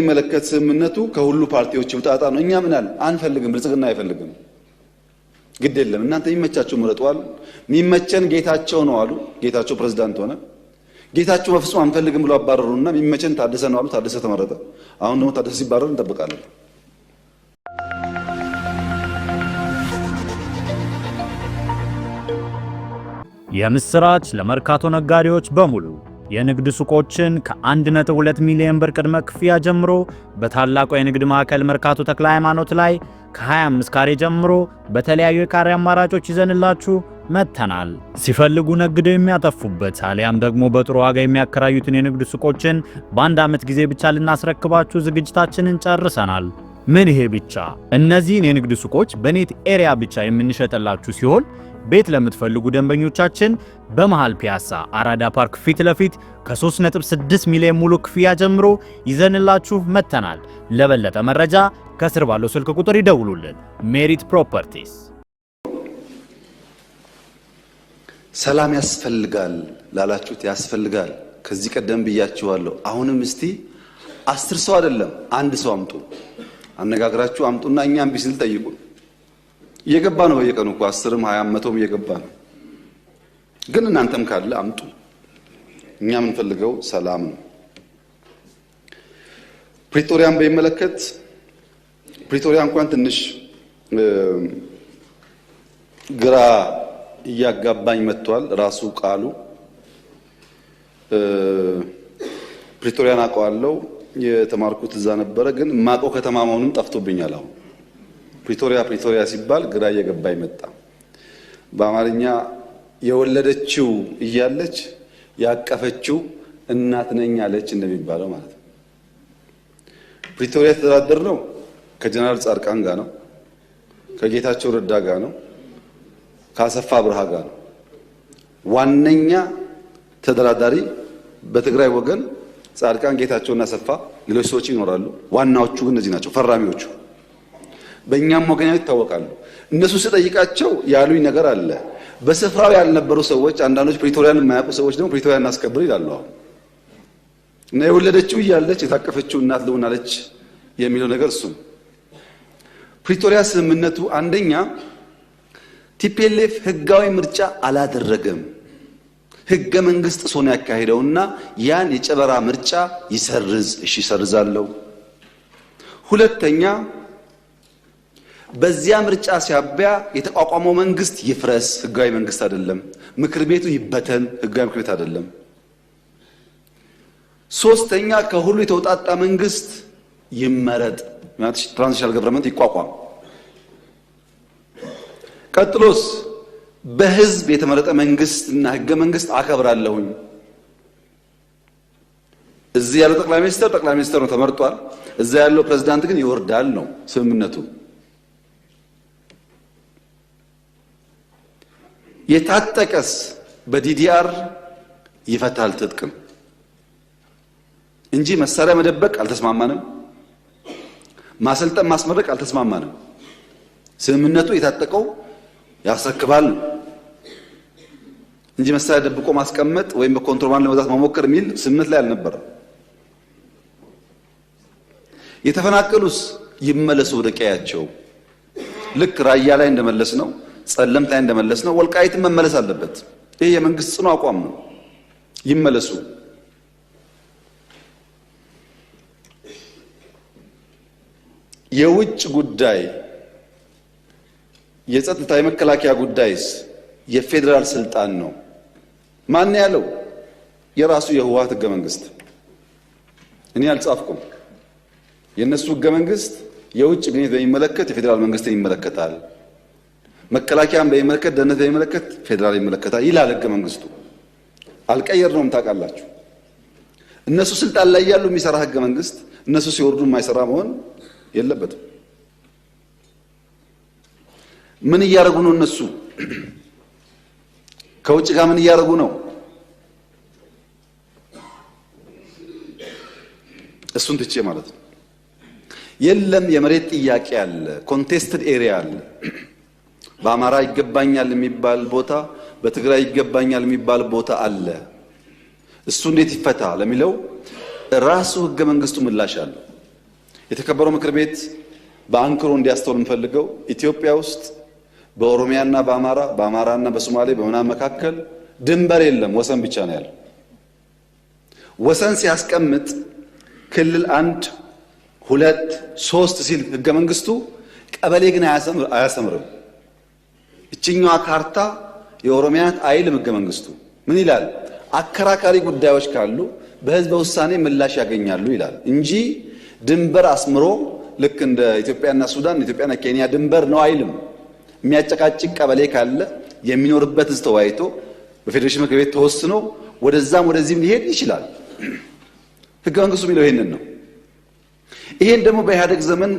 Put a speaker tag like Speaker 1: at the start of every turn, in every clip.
Speaker 1: በሚመለከት ስምምነቱ ከሁሉ ፓርቲዎች ውጣጣ ነው። እኛ ምናል አንፈልግም፣ ብልጽግና አይፈልግም። ግድ የለም እናንተ የሚመቻችሁ ምረጧል። የሚመቸን ጌታቸው ነው አሉ። ጌታቸው ፕሬዝዳንት ሆነ። ጌታቸው በፍጹም አንፈልግም ብሎ አባረሩና የሚመቸን ታደሰ ነው አሉ። ታደሰ ተመረጠ። አሁን ደግሞ ታደሰ ሲባረር እንጠብቃለን።
Speaker 2: የምስራች ለመርካቶ ነጋዴዎች በሙሉ የንግድ ሱቆችን ከ1.2 ሚሊዮን ብር ቅድመ ክፍያ ጀምሮ በታላቁ የንግድ ማዕከል መርካቶ ተክለ ሃይማኖት ላይ ከ25 ካሬ ጀምሮ በተለያዩ የካሬ አማራጮች ይዘንላችሁ መተናል። ሲፈልጉ ነግደው የሚያተፉበት አሊያም ደግሞ በጥሩ ዋጋ የሚያከራዩትን የንግድ ሱቆችን በአንድ ዓመት ጊዜ ብቻ ልናስረክባችሁ ዝግጅታችንን ጨርሰናል። ምን ይሄ ብቻ! እነዚህን የንግድ ሱቆች በኔት ኤሪያ ብቻ የምንሸጥላችሁ ሲሆን ቤት ለምትፈልጉ ደንበኞቻችን በመሃል ፒያሳ አራዳ ፓርክ ፊት ለፊት ከ3.6 ሚሊዮን ሙሉ ክፍያ ጀምሮ ይዘንላችሁ መተናል። ለበለጠ መረጃ ከስር ባለው ስልክ ቁጥር ይደውሉልን። ሜሪት ፕሮፐርቲስ።
Speaker 1: ሰላም ያስፈልጋል ላላችሁት ያስፈልጋል። ከዚህ ቀደም ብያችኋለሁ። አሁንም እስቲ 10 ሰው አይደለም አንድ ሰው አምጡ፣ አነጋግራችሁ አምጡና እኛም ቢስል ጠይቁ። እየገባ ነው በየቀኑ እኮ 10ም 20ም 100ም እየገባ ነው። ግን እናንተም ካለ አምጡ። እኛ የምንፈልገው ሰላም ነው። ፕሪቶሪያን በሚመለከት ፕሪቶሪያ እንኳን ትንሽ ግራ እያጋባኝ መጥቷል። ራሱ ቃሉ ፕሪቶሪያን አውቀዋለሁ፣ የተማርኩት እዛ ነበረ። ግን ማቀው ከተማ መሆኑን ጠፍቶብኛል። አሁን ፕሪቶሪያ ሲባል ግራ እየገባኝ መጣ። በአማርኛ የወለደችው እያለች ያቀፈችው እናት ነኝ አለች እንደሚባለው ማለት ነው። ፕሪቶሪያ የተደራደር ነው ከጀነራል ጻድቃን ጋር ነው፣ ከጌታቸው ረዳ ጋር ነው፣ ከአሰፋ ብርሃ ጋር ነው። ዋነኛ ተደራዳሪ በትግራይ ወገን ጻድቃን፣ ጌታቸውና አሰፋ፣ ሌሎች ሰዎች ይኖራሉ። ዋናዎቹ ግን እነዚህ ናቸው ፈራሚዎቹ። በእኛም ወገን ይታወቃሉ። እነሱ ስጠይቃቸው ያሉኝ ነገር አለ። በስፍራው ያልነበሩ ሰዎች፣ አንዳንዶች ፕሪቶሪያን የማያውቁ ሰዎች ደግሞ ፕሪቶሪያን እናስከብር ይላሉ። አሁን እና የወለደችው እያለች የታቀፈችው እናት ልሆናለች የሚለው ነገር እሱ ነው። ፕሪቶሪያ ስምምነቱ አንደኛ ቲፒኤልኤፍ ህጋዊ ምርጫ አላደረገም። ህገ መንግስት ጥሶ ነው ያካሄደውና ያን የጨበራ ምርጫ ይሰርዝ። እሺ ይሰርዛለሁ። ሁለተኛ በዚያ ምርጫ ሲያበያ የተቋቋመው መንግስት ይፍረስ፣ ህጋዊ መንግስት አይደለም። ምክር ቤቱ ይበተን፣ ህጋዊ ምክር ቤት አይደለም። ሶስተኛ ከሁሉ የተውጣጣ መንግስት ይመረጥ፣ ማለት ትራንዚሽናል ገቨርንመንት ይቋቋም። ቀጥሎስ በህዝብ የተመረጠ መንግስትና ህገ መንግስት አከብራለሁኝ። እዚህ ያለው ጠቅላይ ሚኒስትር ነው ተመርጧል። እዛ ያለው ፕሬዝዳንት ግን ይወርዳል ነው ስምምነቱ። የታጠቀስ በዲዲአር ይፈታል ትጥቅም እንጂ መሳሪያ መደበቅ አልተስማማንም። ማሰልጠን ማስመረቅ አልተስማማንም። ስምምነቱ የታጠቀው ያስረክባል እንጂ መሳሪያ ደብቆ ማስቀመጥ ወይም በኮንትሮባንድ ለመግዛት መሞከር የሚል ስምምነት ላይ አልነበረም። የተፈናቀሉስ ይመለሱ ወደ ቀያቸው። ልክ ራያ ላይ እንደመለስ ነው፣ ጸለምት ላይ እንደመለስ ነው፣ ወልቃይትም መመለስ አለበት። ይሄ የመንግስት ጽኑ አቋም ነው። ይመለሱ። የውጭ ጉዳይ፣ የጸጥታ፣ የመከላከያ ጉዳይስ የፌደራል ስልጣን ነው። ማን ያለው? የራሱ የህወሓት ህገ መንግስት። እኔ አልጻፍኩም። የነሱ ህገ መንግስት የውጭ ግንኙነት በሚመለከት የፌደራል መንግስትን ይመለከታል፣ መከላከያን በሚመለከት፣ ደህንነት በሚመለከት ፌደራል ይመለከታል ይላል ህገ መንግስቱ። አልቀየርነውም፣ ታውቃላችሁ። እነሱ ስልጣን ላይ ያሉ የሚሰራ ህገ መንግስት እነሱ ሲወርዱ የማይሰራ መሆን የለበትም። ምን እያደረጉ ነው እነሱ? ከውጭ ጋር ምን እያደረጉ ነው? እሱን ትቼ ማለት ነው። የለም የመሬት ጥያቄ አለ፣ ኮንቴስትድ ኤሪያ አለ። በአማራ ይገባኛል የሚባል ቦታ፣ በትግራይ ይገባኛል የሚባል ቦታ አለ። እሱ እንዴት ይፈታ ለሚለው ራሱ ህገ መንግስቱ ምላሽ አለ። የተከበረው ምክር ቤት በአንክሮ እንዲያስተውል የምፈልገው ኢትዮጵያ ውስጥ በኦሮሚያና በአማራና በሶማሌ በምናምን መካከል ድንበር የለም፣ ወሰን ብቻ ነው ያለው። ወሰን ሲያስቀምጥ ክልል 1 2 3 ሲል ህገ መንግስቱ ቀበሌ ግን አያሰምርም። እችኛዋ ካርታ የኦሮሚያት አይልም ህገ መንግስቱ። ምን ይላል? አከራካሪ ጉዳዮች ካሉ በህዝበ ውሳኔ ምላሽ ያገኛሉ ይላል እንጂ ድንበር አስምሮ ልክ እንደ ኢትዮጵያና ሱዳን ኢትዮጵያና ኬንያ ድንበር ነው አይልም። የሚያጨቃጭቅ ቀበሌ ካለ የሚኖርበት ህዝብ ተወያይቶ በፌዴሬሽን ምክር ቤት ተወስኖ ወደዛም ወደዚህም ሊሄድ ይችላል። ህገ መንግስቱ የሚለው ይሄንን ነው። ይሄን ደግሞ በኢህአደግ ዘመን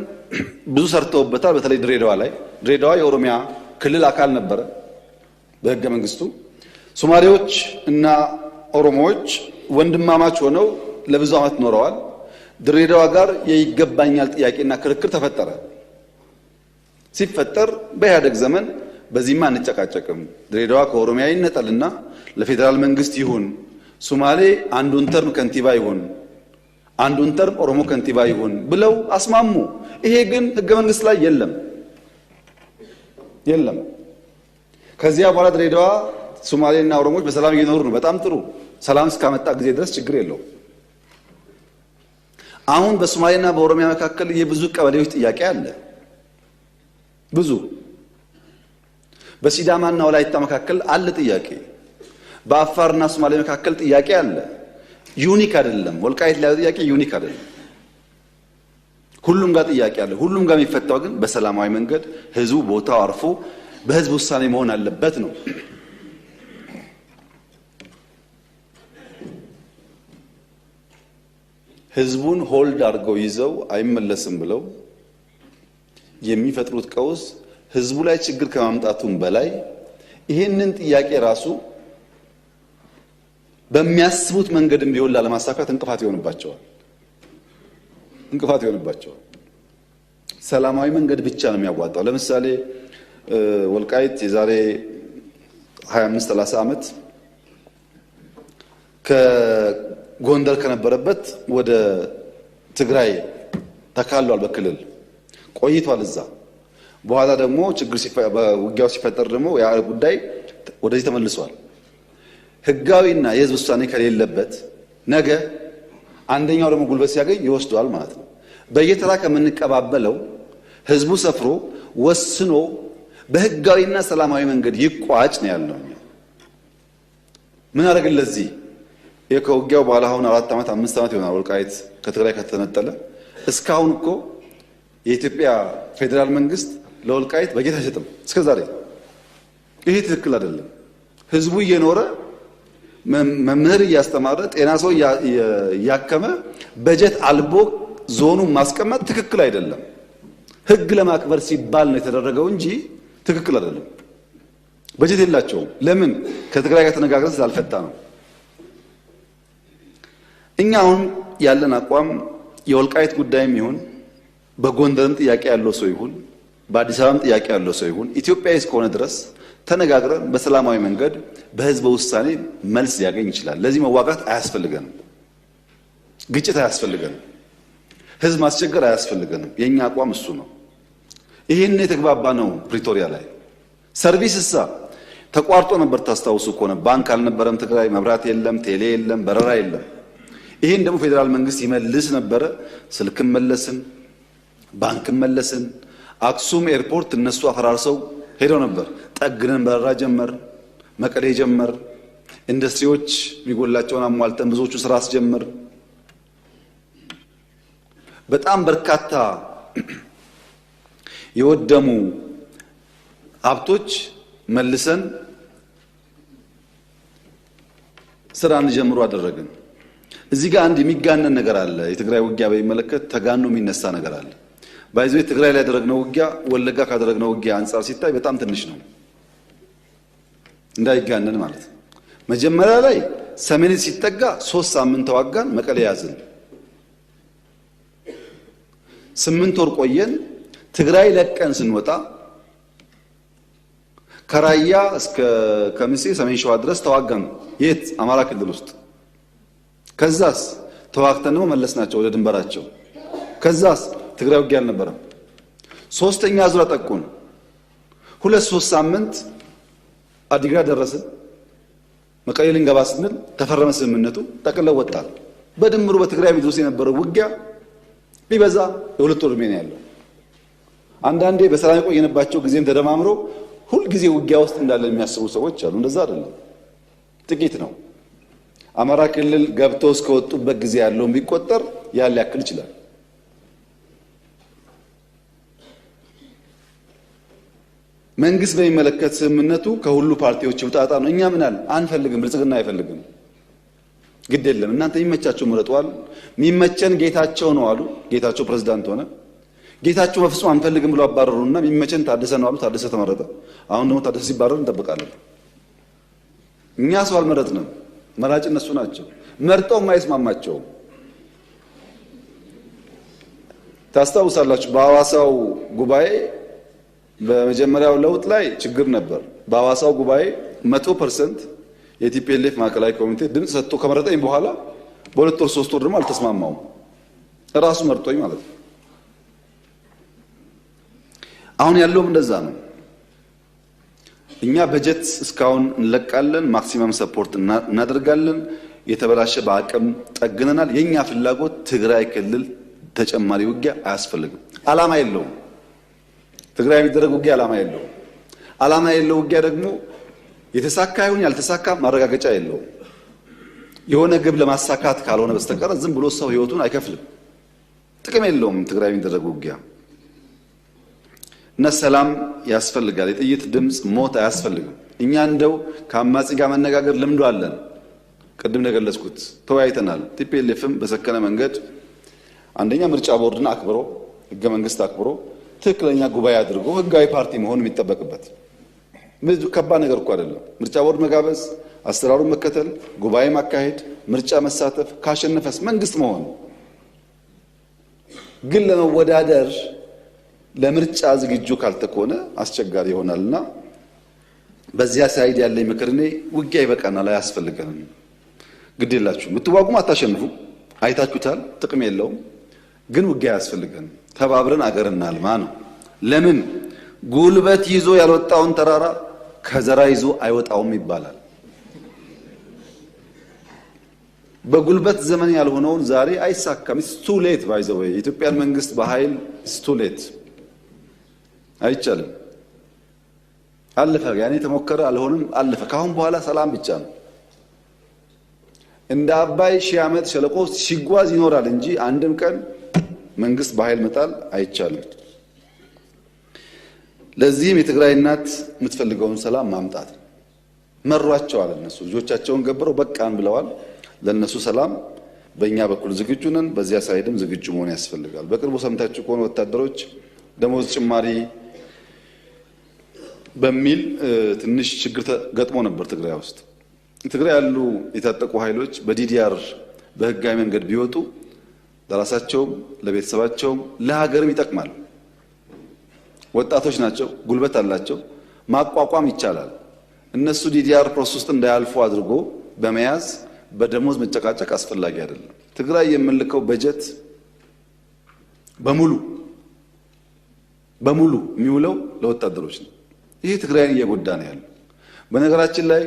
Speaker 1: ብዙ ሰርተውበታል። በተለይ ድሬዳዋ ላይ ድሬዳዋ የኦሮሚያ ክልል አካል ነበረ በህገ መንግስቱ። ሶማሌዎች እና ኦሮሞዎች ወንድማማች ሆነው ለብዙ ዓመት ኖረዋል። ድሬዳዋ ጋር የይገባኛል ጥያቄና ክርክር ተፈጠረ። ሲፈጠር በኢህአደግ ዘመን በዚህማ አንጨቃጨቅም፣ ድሬዳዋ ከኦሮሚያ ይነጠልና ለፌዴራል መንግስት ይሁን፣ ሶማሌ አንዱን ተርም ከንቲባ ይሁን፣ አንዱን ተርም ኦሮሞ ከንቲባ ይሁን ብለው አስማሙ። ይሄ ግን ህገ መንግስት ላይ የለም። ከዚያ በኋላ ድሬዳዋ ሶማሌና ኦሮሞዎች በሰላም እየኖሩ ነው። በጣም ጥሩ። ሰላም እስካመጣ ጊዜ ድረስ ችግር የለው። አሁን በሶማሌና በኦሮሚያ መካከል የብዙ ቀበሌዎች ጥያቄ አለ። ብዙ በሲዳማና ወላይታ መካከል አለ ጥያቄ። በአፋርና ሶማሌ መካከል ጥያቄ አለ። ዩኒክ አይደለም። ወልቃይት ላይ ጥያቄ ዩኒክ አይደለም። ሁሉም ጋር ጥያቄ አለ። ሁሉም ጋር የሚፈታው ግን በሰላማዊ መንገድ ህዝቡ ቦታው አርፎ በህዝብ ውሳኔ መሆን አለበት ነው። ህዝቡን ሆልድ አድርገው ይዘው አይመለስም ብለው የሚፈጥሩት ቀውስ ህዝቡ ላይ ችግር ከማምጣቱም በላይ ይሄንን ጥያቄ ራሱ በሚያስቡት መንገድም ቢሆን ላለማሳካት እንቅፋት ይሆንባቸዋል። ሰላማዊ መንገድ ብቻ ነው የሚያዋጣው። ለምሳሌ ወልቃይት የዛሬ 25-30 ዓመት ከጎንደር ከነበረበት ወደ ትግራይ ተካሏል። በክልል ቆይቷል እዛ። በኋላ ደግሞ ችግር በውጊያው ሲፈጠር ደግሞ ያ ጉዳይ ወደዚህ ተመልሷል። ህጋዊና የህዝብ ውሳኔ ከሌለበት ነገ አንደኛው ደግሞ ጉልበት ሲያገኝ ይወስደዋል ማለት ነው። በየተራ ከምንቀባበለው ህዝቡ ሰፍሮ ወስኖ በህጋዊና ሰላማዊ መንገድ ይቋጭ ነው ያለው። ምን አደረግን ለዚህ? ከውጊያው በኋላ አሁን 4 ዓመት 5 ዓመት ይሆናል ወልቃይት ከትግራይ ከተነጠለ። እስካሁን እኮ የኢትዮጵያ ፌዴራል መንግስት ለወልቃይት በጀት አይሰጥም እስከዛሬ። ይሄ ትክክል አይደለም። ህዝቡ እየኖረ መምህር እያስተማረ ጤና ሰው እያከመ በጀት አልቦ ዞኑን ማስቀመጥ ትክክል አይደለም። ህግ ለማክበር ሲባል ነው የተደረገው እንጂ ትክክል አይደለም። በጀት የላቸውም። ለምን? ከትግራይ ጋር ተነጋግረን ስላልፈታ ነው። እኛ አሁን ያለን አቋም የወልቃይት ጉዳይም ይሁን በጎንደርም ጥያቄ ያለው ሰው ይሁን በአዲስ አበባም ጥያቄ ያለው ሰው ይሁን ኢትዮጵያዊ እስከሆነ ድረስ ተነጋግረን በሰላማዊ መንገድ በህዝበ ውሳኔ መልስ ሊያገኝ ይችላል። ለዚህ መዋጋት አያስፈልገንም። ግጭት አያስፈልገንም። ህዝብ ማስቸገር አያስፈልገንም። የኛ አቋም እሱ ነው። ይሄን የተግባባ ነው። ፕሪቶሪያ ላይ ሰርቪስሳ ተቋርጦ ነበር። ታስታውሱ ከሆነ ባንክ አልነበረም ትግራይ፣ መብራት የለም፣ ቴሌ የለም፣ በረራ የለም። ይሄን ደግሞ ፌዴራል መንግስት ይመልስ ነበረ። ስልክም መለስን፣ ባንክም መለስን። አክሱም ኤርፖርት እነሱ አፈራርሰው ሄደው ነበር። ጠግነን በረራ ጀመር፣ መቀሌ ጀመር፣ ኢንዱስትሪዎች የሚጎላቸውን አሟልተን ብዙዎቹ ስራ አስጀመር። በጣም በርካታ የወደሙ ሀብቶች መልሰን ስራ እንጀምሩ አደረግን። እዚህ ጋር አንድ የሚጋነን ነገር አለ። የትግራይ ውጊያ በሚመለከት ተጋኖ የሚነሳ ነገር አለ። ባይዘው ትግራይ ላይ ያደረግነው ውጊያ ወለጋ ካደረግነው ውጊያ አንጻር ሲታይ በጣም ትንሽ ነው። እንዳይጋነን ማለት ነው። መጀመሪያ ላይ ሰሜን ሲጠጋ 3 ሳምንት ተዋጋን፣ መቀሌ ያዝን። 8 ወር ቆየን። ትግራይ ለቀን ስንወጣ ከራያ እስከ ከምሴ ሰሜን ሸዋ ድረስ ተዋጋን። የት? አማራ ክልል ውስጥ። ከዛስ ተዋግተን ነው መለስናቸው ወደ ድንበራቸው። ከዛስ ትግራይ ውጊያ አልነበረም። ሶስተኛ ዙር አጠቁን። 2-3 ሳምንት አዲግራት ደረስን። መቀሌ ልንገባ ስንል ተፈረመ ስምምነቱ፣ ጠቅልለው ወጣል። በድምሩ በትግራይ ምድር ውስጥ የነበረው ውጊያ ቢበዛ የ2 ወር ዕድሜ ነው ያለው። አንዳንዴ በሰላም የቆየንባቸው ጊዜም ተደማምሮ ሁል ጊዜ ውጊያ ውስጥ እንዳለን የሚያስቡ ሰዎች አሉ። እንደዛ አይደለም፣ ጥቂት ነው። አማራ ክልል ገብተው እስከወጡበት ጊዜ ያለውን ቢቆጠር ያን ሊያክል ይችላል። መንግስት በሚመለከት ስምምነቱ ከሁሉ ፓርቲዎች ውጣጣ ነው። እኛ ምን አለ አንፈልግም፣ ብልጽግና አይፈልግም። ግድ የለም እናንተ የሚመቻቸው ምረጧል። የሚመቸን ጌታቸው ነው አሉ። ጌታቸው ፕሬዝዳንት ሆነ። ጌታቸው በፍጹም አንፈልግም ብሎ አባረሩና የሚመቸን ታደሰ ነው አሉ። ታደሰ ተመረጠ። አሁን ደግሞ ታደሰ ሲባረር እንጠብቃለን። እኛ ሰው አልመረጥንም። መራጭ እነሱ ናቸው። መርጠው የማይስማማቸው ታስታውሳላችሁ። በሐዋሳው ጉባኤ በመጀመሪያው ለውጥ ላይ ችግር ነበር። በሐዋሳው ጉባኤ 100% የቲፒኤልኤፍ ማዕከላዊ ኮሚቴ ድምፅ ሰጥቶ ከመረጠኝ በኋላ በ2 ወር 3 ወር ደግሞ አልተስማማውም። ራሱ መርጦኝ ማለት ነው። አሁን ያለውም እንደዛ ነው። እኛ በጀት እስካሁን እንለቃለን፣ ማክሲመም ሰፖርት እናደርጋለን። የተበላሸ በአቅም ጠግነናል። የኛ ፍላጎት ትግራይ ክልል ተጨማሪ ውጊያ አያስፈልግም። ዓላማ የለውም። ትግራይ የሚደረግ ውጊያ ዓላማ የለውም። ዓላማ የለው ውጊያ ደግሞ የተሳካ ይሁን ያልተሳካ ማረጋገጫ የለውም። የሆነ ግብ ለማሳካት ካልሆነ በስተቀር ዝም ብሎ ሰው ህይወቱን አይከፍልም። ጥቅም የለውም ትግራይ የሚደረግ ውጊያ እና ሰላም ያስፈልጋል። የጥይት ድምፅ ሞት አያስፈልግም። እኛ እንደው ከአማጺ ጋር መነጋገር ልምዱ አለን። ቅድም እንደገለጽኩት ተወያይተናል። ቲፒኤልኤፍም በሰከነ መንገድ አንደኛ ምርጫ ቦርድን አክብሮ ህገ መንግስት አክብሮ ትክክለኛ ጉባኤ አድርጎ ህጋዊ ፓርቲ መሆን የሚጠበቅበት ከባድ ነገር እኮ አይደለም። ምርጫ ቦርድ መጋበዝ፣ አሰራሩን መከተል፣ ጉባኤ ማካሄድ፣ ምርጫ መሳተፍ፣ ካሸነፈስ መንግስት መሆን። ግን ለመወዳደር ለምርጫ ዝግጁ ካልተኮነ አስቸጋሪ ይሆናልና በዚያ ሳይድ ያለኝ ምክር እኔ ውጊያ ይበቃናል፣ አያስፈልገንም። ግድ የላችሁ ብትዋጉም አታሸንፉ፣ አይታችሁታል፣ ጥቅም የለውም። ግን ውጊያ አያስፈልገንም። ተባብረን አገር እናልማ ነው። ለምን ጉልበት ይዞ ያልወጣውን ተራራ ከዘራ ይዞ አይወጣውም ይባላል። በጉልበት ዘመን ያልሆነውን ዛሬ አይሳካም። ኢትስ ቱ ሌት ባይ ዘ ዌይ የኢትዮጵያን መንግስት በኃይል ኢትስ ቱ ሌት አይቻልም። አለፈ። ያኔ ተሞከረ፣ አልሆንም፣ አለፈ። ካሁን በኋላ ሰላም ብቻ ነው። እንደ አባይ 1000 ዓመት ሸለቆ ሲጓዝ ይኖራል እንጂ አንድም ቀን መንግስት በኃይል መጣል አይቻልም። ለዚህም የትግራይ እናት የምትፈልገውን ሰላም ማምጣት መሯቸዋል። እነሱ ልጆቻቸውን ገብረው በቃን ብለዋል። ለነሱ ሰላም በእኛ በኩል ዝግጁ ነን። በዚያ ሳይድም ዝግጁ መሆን ያስፈልጋል። በቅርቡ ሰምታችሁ ከሆነ ወታደሮች ደሞዝ ጭማሪ በሚል ትንሽ ችግር ገጥሞ ነበር ትግራይ ውስጥ። ትግራይ ያሉ የታጠቁ ኃይሎች በዲዲአር በህጋዊ መንገድ ቢወጡ ለራሳቸውም ለቤተሰባቸውም ለሀገርም ይጠቅማል። ወጣቶች ናቸው፣ ጉልበት አላቸው፣ ማቋቋም ይቻላል። እነሱ ዲዲአር ፕሮሰስ ውስጥ እንዳያልፉ አድርጎ በመያዝ በደሞዝ መጨቃጨቅ አስፈላጊ አይደለም። ትግራይ የምንልከው በጀት በሙሉ የሚውለው ለወታደሮች ነው። ይሄ ትግራይን እየጎዳ ነው ያለው። በነገራችን ላይ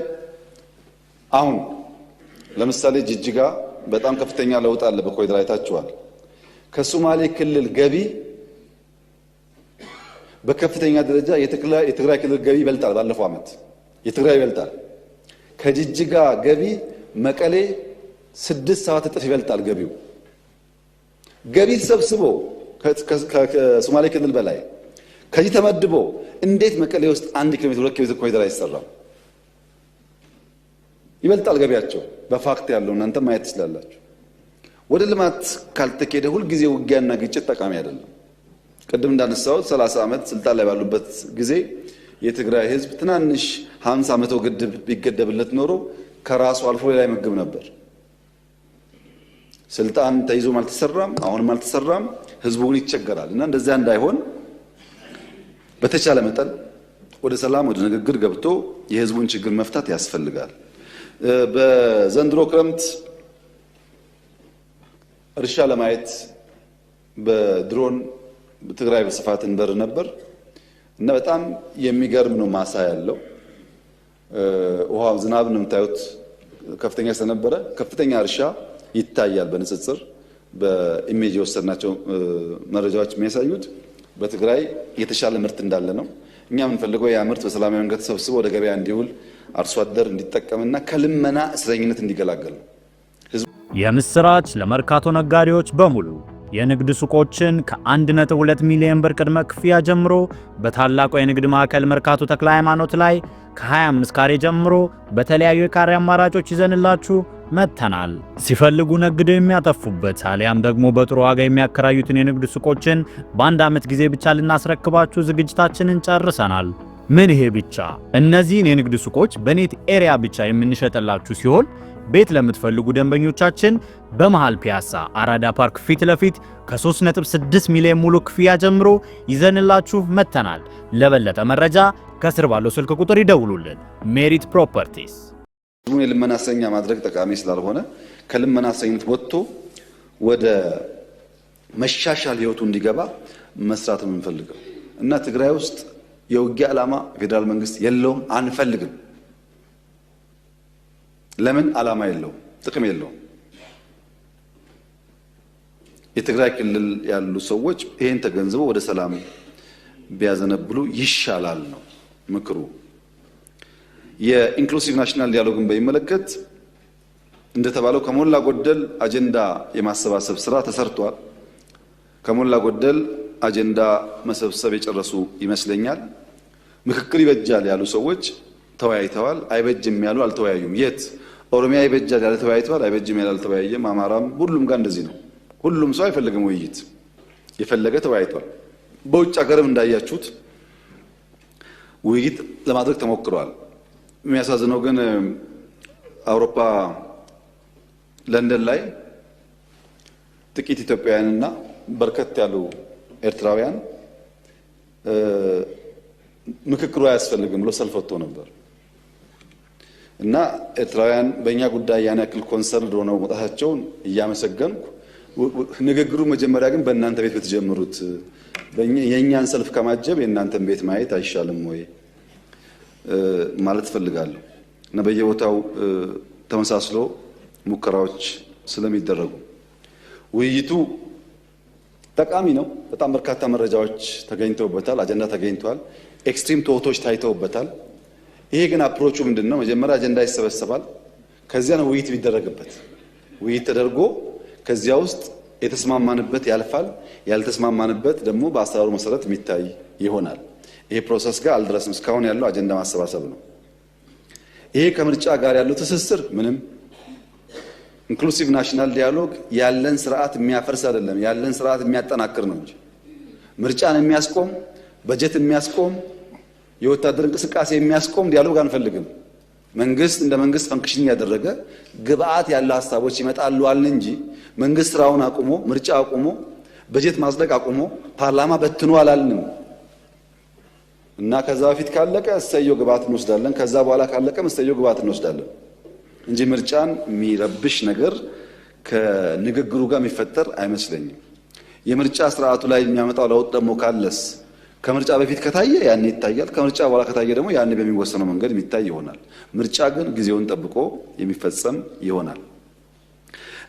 Speaker 1: አሁን ለምሳሌ ጅጅጋ በጣም ከፍተኛ ለውጥ አለ። በኮሪደር አይታችኋል። ከሶማሌ ክልል ገቢ በከፍተኛ ደረጃ የትግራይ ክልል ገቢ ይበልጣል። ባለፈው ዓመት የትግራይ ይበልጣል። ከጅጅጋ ገቢ መቀሌ 6-7 እጥፍ ይበልጣል ገቢው። ገቢ ተሰብስቦ ከሶማሌ ክልል በላይ ከዚህ ተመድቦ እንዴት መቀሌ ውስጥ 1 ኪሎ ሜትር 2 ኪሎ ሜትር ኮሪደር አይሰራም? ይበልጣል ገቢያቸው። በፋክት ያለው እናንተ ማየት ትችላላችሁ። ወደ ልማት ካልተኬደ ሁል ጊዜ ውጊያና ግጭት ጠቃሚ አይደለም። ቅድም እንዳነሳሁት 30 ዓመት ስልጣን ላይ ባሉበት ጊዜ የትግራይ ህዝብ ትናንሽ 50 መቶ ግድብ ቢገደብለት ኖሮ ከራሱ አልፎ ሌላ ይመግብ ነበር። ስልጣን ተይዞም አልተሰራም፣ አሁንም አልተሰራም። ህዝቡ ግን ይቸገራል እና እንደዛ እንዳይሆን በተቻለ መጠን ወደ ሰላም ወደ ንግግር ገብቶ የህዝቡን ችግር መፍታት ያስፈልጋል። በዘንድሮ ክረምት እርሻ ለማየት በድሮን ትግራይ በስፋት እንበር ነበር እና በጣም የሚገርም ነው ማሳ ያለው ውሃው ዝናብ ነው የምታዩት ከፍተኛ ስለነበረ ከፍተኛ እርሻ ይታያል በንጽጽር በኢሜጅ ወሰድናቸው መረጃዎች የሚያሳዩት በትግራይ የተሻለ ምርት እንዳለ ነው እኛ የምንፈልገው ያ ምርት በሰላማዊ መንገድ ተሰብስቦ ወደ ገበያ እንዲውል አርሶ አደር እንዲጠቀምና ከልመና እስረኝነት እንዲገላገል ነው
Speaker 2: የምስራች ለመርካቶ ነጋዴዎች በሙሉ የንግድ ሱቆችን ከ1.2 ሚሊዮን ብር ቅድመ ክፍያ ጀምሮ በታላቁ የንግድ ማዕከል መርካቶ ተክለ ሃይማኖት ላይ ከ25 ካሬ ጀምሮ በተለያዩ የካሬ አማራጮች ይዘንላችሁ መተናል። ሲፈልጉ ነግደው የሚያተርፉበት አሊያም ደግሞ በጥሩ ዋጋ የሚያከራዩትን የንግድ ሱቆችን በአንድ ዓመት ጊዜ ብቻ ልናስረክባችሁ ዝግጅታችንን ጨርሰናል። ምን ይሄ ብቻ! እነዚህን የንግድ ሱቆች በኔት ኤሪያ ብቻ የምንሸጥላችሁ ሲሆን ቤት ለምትፈልጉ ደንበኞቻችን በመሃል ፒያሳ አራዳ ፓርክ ፊት ለፊት ከ3.6 ሚሊዮን ሙሉ ክፍያ ጀምሮ ይዘንላችሁ መተናል። ለበለጠ መረጃ ከስር ባለው ስልክ ቁጥር ይደውሉልን። ሜሪት ፕሮፐርቲስ
Speaker 1: የልመና እስረኛ ማድረግ ጠቃሚ ስላልሆነ ከልመና እስረኝነት ወጥቶ ወደ መሻሻል ህይወቱ እንዲገባ መስራት ነው የምንፈልገው እና ትግራይ ውስጥ የውጊያ ዓላማ ፌደራል መንግስት የለውም አንፈልግም ለምን ዓላማ የለው ጥቅም የለው የትግራይ ክልል ያሉ ሰዎች ይሄን ተገንዝበው ወደ ሰላም ቢያዘነብሉ ይሻላል ነው ምክሩ የኢንክሉሲቭ ናሽናል ዲያሎግን በሚመለከት እንደተባለው ከሞላ ጎደል አጀንዳ የማሰባሰብ ስራ ተሰርቷል ከሞላ ጎደል አጀንዳ መሰብሰብ የጨረሱ ይመስለኛል ምክክር ይበጃል ያሉ ሰዎች ተወያይተዋል አይበጅም ያሉ አልተወያዩም የት ኦሮሚያ ይበጃል ያለ ተወያይተዋል አይበጅም ያለ አልተወያየም አማራም ሁሉም ጋር እንደዚህ ነው ሁሉም ሰው አይፈልግም ውይይት የፈለገ ተወያይቷል በውጭ ሀገርም እንዳያችሁት ውይይት ለማድረግ ተሞክሯል የሚያሳዝነው ግን አውሮፓ ለንደን ላይ ጥቂት ኢትዮጵያውያንና በርከት ያሉ ኤርትራውያን ምክክሩ አያስፈልግም ብሎ ሰልፍ ወጥቶ ነበር እና ኤርትራውያን በእኛ ጉዳይ ያን ያክል ኮንሰርን ሆነው መጣታቸውን እያመሰገንኩ ንግግሩ መጀመሪያ ግን በእናንተ ቤት በተጀመሩት የእኛን ሰልፍ ከማጀብ የእናንተን ቤት ማየት አይሻልም ወይ ማለት ፈልጋለሁ እና በየቦታው ተመሳስሎ ሙከራዎች ስለሚደረጉ ውይይቱ ጠቃሚ ነው በጣም በርካታ መረጃዎች ተገኝተውበታል አጀንዳ ተገኝቷል ኤክስትሪም ቶቶች ታይተውበታል ይሄ ግን አፕሮቹ ምንድነው መጀመሪያ አጀንዳ ይሰበሰባል ከዚያ ነው ውይይት ቢደረግበት ውይይት ተደርጎ ከዚያ ውስጥ የተስማማንበት ያልፋል ያልተስማማንበት ደግሞ በአሰራሩ መሰረት የሚታይ ይሆናል ይሄ ፕሮሰስ ጋር አልደረስም እስካሁን ያለው አጀንዳ ማሰባሰብ ነው ይሄ ከምርጫ ጋር ያለው ትስስር ምንም ኢንክሉሲቭ ናሽናል ዲያሎግ ያለን ስርዓት የሚያፈርስ አይደለም ያለን ስርዓት የሚያጠናክር ነው እንጂ ምርጫን የሚያስቆም በጀት የሚያስቆም የወታደር እንቅስቃሴ የሚያስቆም ዲያሎግ አንፈልግም መንግስት እንደ መንግስት ፈንክሽን ያደረገ ግብአት ያለ ሐሳቦች ይመጣሉ አልን እንጂ መንግስት ስራውን አቁሞ ምርጫ አቁሞ በጀት ማጽደቅ አቁሞ ፓርላማ በትኑ አላልንም እና ከዛ በፊት ካለቀ እሰየው ግብአት እንወስዳለን ከዛ በኋላ ካለቀ እሰየው ግብአት እንወስዳለን እንጂ ምርጫን የሚረብሽ ነገር ከንግግሩ ጋር የሚፈጠር አይመስለኝም የምርጫ ስርዓቱ ላይ የሚያመጣው ለውጥ ደግሞ ካለስ ከምርጫ በፊት ከታየ ያኔ ይታያል ከምርጫ በኋላ ከታየ ደግሞ ያኔ በሚወሰነው መንገድ የሚታይ ይሆናል ምርጫ ግን ጊዜውን ጠብቆ የሚፈጸም ይሆናል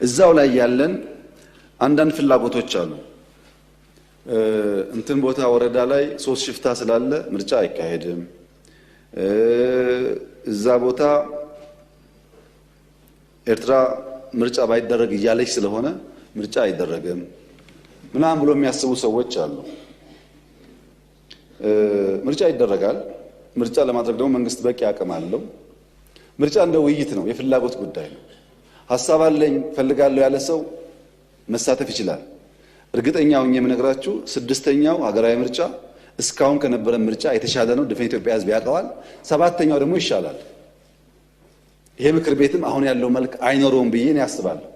Speaker 1: እዛው ላይ ያለን አንዳንድ ፍላጎቶች አሉ እንትን ቦታ ወረዳ ላይ 3 ሽፍታ ስላለ ምርጫ አይካሄድም እዛ ቦታ ኤርትራ ምርጫ ባይደረግ ይያለች ስለሆነ ምርጫ አይደረግም ምናምን ብሎ የሚያስቡ ሰዎች አሉ ምርጫ ይደረጋል ምርጫ ለማድረግ ደግሞ መንግስት በቂ አቅም አለው ምርጫ እንደ ውይይት ነው የፍላጎት ጉዳይ ነው ሐሳብ አለኝ ፈልጋለሁ ያለ ሰው መሳተፍ ይችላል እርግጠኛው የምነግራችሁ 6ኛው ሀገራዊ ምርጫ እስካሁን ከነበረ ምርጫ የተሻለ ነው ድፍን ኢትዮጵያ ህዝብ ያቀዋል 7ኛው ደግሞ ይሻላል ይሄ ምክር ቤትም አሁን ያለው መልክ አይኖርም ብዬ ነው ያስባለሁ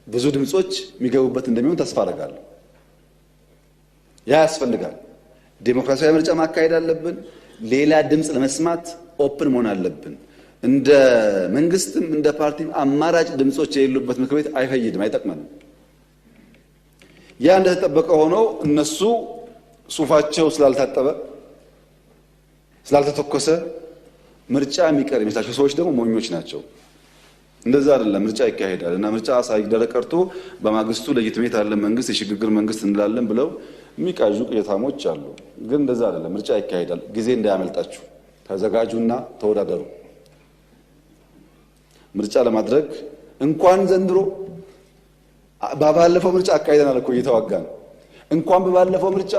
Speaker 1: ብዙ ድምጾች የሚገቡበት እንደሚሆን ተስፋ አደርጋለሁ ያ ያስፈልጋል ዲሞክራሲያዊ ምርጫ ማካሄድ አለብን ሌላ ድምጽ ለመስማት ኦፕን መሆን አለብን እንደ መንግስትም እንደ ፓርቲም አማራጭ ድምጾች የሌሉበት ምክር ቤት አይፈይድም አይጠቅመንም ያ እንደተጠበቀ ሆኖ እነሱ ሱፋቸው ስላልታጠበ ስላልተተኮሰ ምርጫ የሚቀር የሚመስላቸው ሰዎች ደግሞ ሞኞች ናቸው። እንደዛ አይደለም። ምርጫ ይካሄዳል እና ምርጫ ሳይደረግ ቀርቶ በማግስቱ ለጅትሜት አለ መንግስት የሽግግር መንግስት እንላለን ብለው የሚቃዡ ቅዠታሞች አሉ። ግን እንደዛ አይደለም። ምርጫ ይካሄዳል። ጊዜ እንዳያመልጣችሁ ተዘጋጁና ተወዳደሩ። ምርጫ ለማድረግ እንኳን ዘንድሮ ባለፈው ምርጫ አካሄደናል እኮ እየተዋጋን እንኳን በባለፈው ምርጫ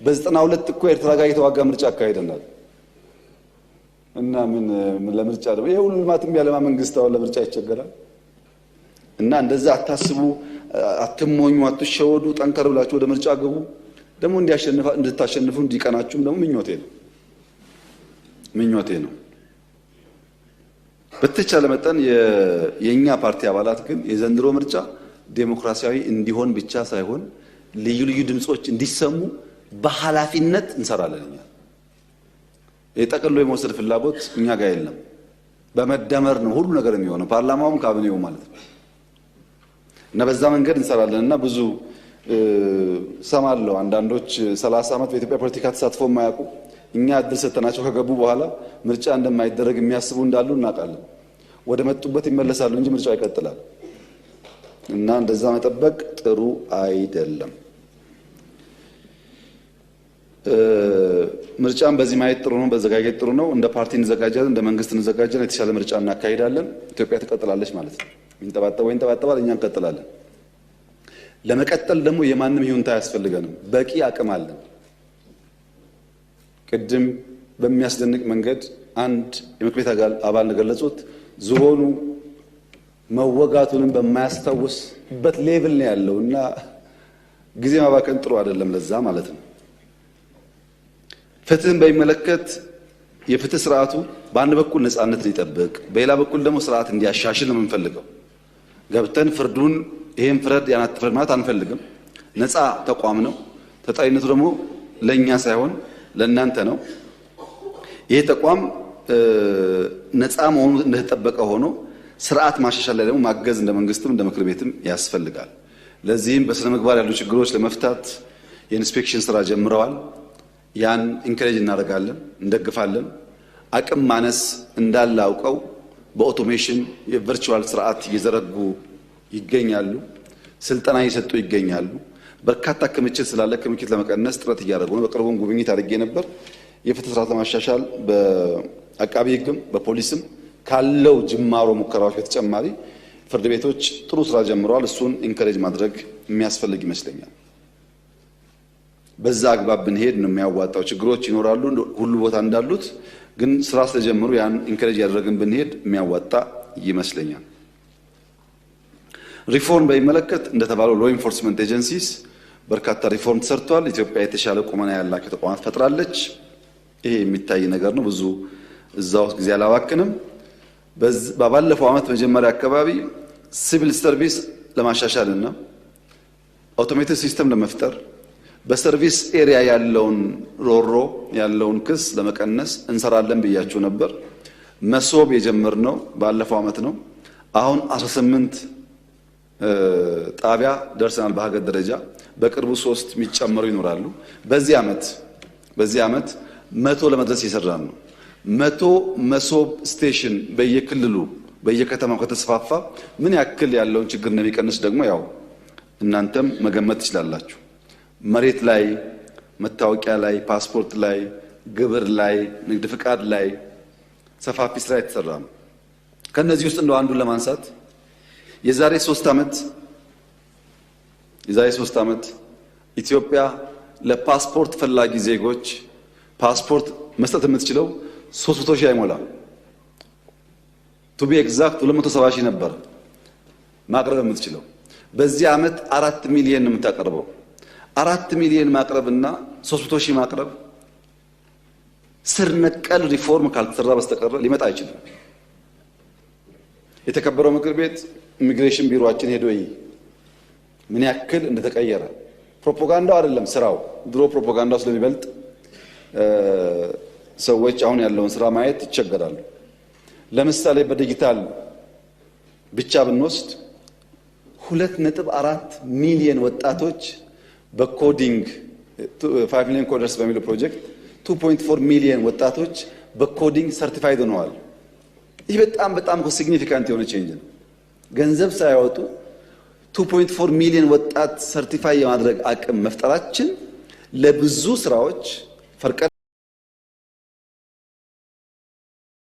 Speaker 1: በ92 እኮ ኤርትራ ጋር እየተዋጋ ምርጫ አካሄደናል። እና ምን ለምርጫ ደግሞ ይሄ ሁሉ ልማትም ያለማ መንግስት አሁን ለምርጫ ይቸገራል። እና እንደዛ አታስቡ፣ አትሞኙ፣ አትሸወዱ። ጠንከር ብላችሁ ወደ ምርጫ ገቡ። ደግሞ እንድታሸንፉ እንዲቀናችሁም ደግሞ ምኞቴ ነው። በተቻለ መጠን የኛ ፓርቲ አባላት ግን የዘንድሮ ምርጫ ዴሞክራሲያዊ እንዲሆን ብቻ ሳይሆን ልዩ ልዩ ድምጾች እንዲሰሙ በኃላፊነት እንሰራለን። እኛ የጠቅልሎ የመውሰድ ፍላጎት እኛ ጋር የለም። በመደመር ነው ሁሉ ነገር የሚሆነው፣ ፓርላማውም ካቢኔው ማለት ነው። እና በዛ መንገድ እንሰራለን። እና ብዙ ሰማለሁ አንዳንዶች 30 ዓመት በኢትዮጵያ ፖለቲካ ተሳትፎ የማያውቁ እኛ እድል ሰጥተናቸው ከገቡ በኋላ ምርጫ እንደማይደረግ የሚያስቡ እንዳሉ እናውቃለን። ወደ መጡበት ይመለሳሉ እንጂ ምርጫው ይቀጥላል። እና እንደዛ መጠበቅ ጥሩ አይደለም። ምርጫን በዚህ ማየት ጥሩ ነው፣ በዘጋጀት ጥሩ ነው። እንደ ፓርቲ እንዘጋጃለን፣ እንደ መንግስት እንዘጋጃለን። የተሻለ ምርጫ እናካሂዳለን። ኢትዮጵያ ትቀጥላለች ማለት ነው። ይንጠባጠባል፣ እኛ እንቀጥላለን። ለመቀጠል ደግሞ የማንም ይሁንታ አያስፈልገንም። በቂ አቅም አለን። ቅድም በሚያስደንቅ መንገድ አንድ የምክር ቤት አባል እንደገለጹት ዝሆኑ መወጋቱንም በማያስታውስበት ሌቭል ነው ያለው እና ጊዜ ማባከን ጥሩ አይደለም ለዛ ማለት ነው። ፍትህን በሚመለከት የፍትህ ስርዓቱ በአንድ በኩል ነፃነትን ይጠብቅ፣ በሌላ በኩል ደግሞ ስርዓት እንዲያሻሽል ነው የምንፈልገው። ገብተን ፍርዱን ይሄን ፍረድ ያን አትፍረድ ማለት አንፈልግም። ነፃ ተቋም ነው። ተጠሪነቱ ደግሞ ለኛ ሳይሆን ለእናንተ ነው። ይሄ ተቋም ነፃ መሆኑ እንደተጠበቀ ሆኖ ስርዓት ማሻሻል ላይ ደግሞ ማገዝ እንደ መንግስትም እንደ ምክር ቤትም ያስፈልጋል። ለዚህም በስነ ምግባር ያሉ ችግሮች ለመፍታት የኢንስፔክሽን ስራ ጀምረዋል። ያን ኢንከሬጅ እናደርጋለን፣ እንደግፋለን። አቅም ማነስ እንዳለ አውቀው በኦቶሜሽን የቨርቹዋል ስርዓት እየዘረጉ ይገኛሉ። ስልጠና እየሰጡ ይገኛሉ። በርካታ ክምችት ስላለ ክምችት ለመቀነስ ጥረት እያደረጉ ነው። በቅርቡም ጉብኝት አድርጌ ነበር። የፍትህ ስርዓት ለማሻሻል በአቃቢ ህግም በፖሊስም ካለው ጅማሮ ሙከራዎች በተጨማሪ ፍርድ ቤቶች ጥሩ ስራ ጀምረዋል። እሱን ኢንከሬጅ ማድረግ የሚያስፈልግ ይመስለኛል። በዛ አግባብ ብንሄድ ነው የሚያዋጣው። ችግሮች ይኖራሉ ሁሉ ቦታ እንዳሉት፣ ግን ስራ ስለጀመሩ ያን ኢንከሬጅ ያደረግን ብንሄድ የሚያዋጣ ይመስለኛል። ሪፎርም በሚመለከት እንደተባለው ሎ ኢንፎርስመንት ኤጀንሲስ በርካታ ሪፎርም ተሰርቷል። ኢትዮጵያ የተሻለ ቁመና ያላቸው ተቋማት ፈጥራለች። ይሄ የሚታይ ነገር ነው። ብዙ እዛ ውስጥ ጊዜ አላባክንም። ባለፈው ዓመት መጀመሪያ አካባቢ ሲቪል ሰርቪስ ለማሻሻልና አውቶሜትድ ሲስተም ለመፍጠር በሰርቪስ ኤሪያ ያለውን ሮሮ ያለውን ክስ ለመቀነስ እንሰራለን ብያችሁ ነበር። መሶብ የጀመርነው ባለፈው ዓመት ነው። አሁን 18 ጣቢያ ደርሰናል በሀገር ደረጃ። በቅርቡ 3 የሚጨመሩ ይኖራሉ። በዚህ ዓመት 100 ለመድረስ እየሰራን ነው። 100 መሶብ ስቴሽን በየክልሉ በየከተማው ከተስፋፋ ምን ያክል ያለውን ችግር እንደሚቀንስ ደግሞ ያው እናንተም መገመት ትችላላችሁ። መሬት ላይ፣ መታወቂያ ላይ፣ ፓስፖርት ላይ፣ ግብር ላይ፣ ንግድ ፍቃድ ላይ ሰፋፊ ስራ የተሰራ ነው። ከነዚህ ውስጥ እንደው አንዱን ለማንሳት የዛሬ 3 ዓመት ኢትዮጵያ ለፓስፖርት ፈላጊ ዜጎች ፓስፖርት መስጠት የምትችለው 300 ሺህ አይሞላም። ቱ ቢ ኤግዛክት 270 ሺህ ነበር ማቅረብ የምትችለው። በዚህ ዓመት 4 ሚሊዮን ነው የምታቀርበው። 4 ሚሊዮን ማቅረብና 300 ሺህ ማቅረብ ስር ነቀል ሪፎርም ካልተሰራ በስተቀር ሊመጣ አይችልም። የተከበረው ምክር ቤት ኢሚግሬሽን ቢሮአችን ሄዶ ምን ያክል እንደተቀየረ ፕሮፓጋንዳው አይደለም ስራው። ድሮ ፕሮፓጋንዳው ስለሚበልጥ ሰዎች አሁን ያለውን ስራ ማየት ይቸገራሉ። ለምሳሌ በዲጂታል ብቻ ብንወስድ 2.4 ሚሊዮን ወጣቶች በኮዲንግ 5 ሚሊዮን ኮደርስ በሚለው ፕሮጀክት 2.4 ሚሊዮን ወጣቶች በኮዲንግ ሰርቲፋይድ ሆነዋል። ይህ በጣም ሲግኒፊካንት የሆነ ቼንጅ ነው። ገንዘብ ሳያወጡ 2.4 ሚሊዮን ወጣት ሰርቲፋይ የማድረግ አቅም መፍጠራችን ለብዙ ስራዎች ፈርቀ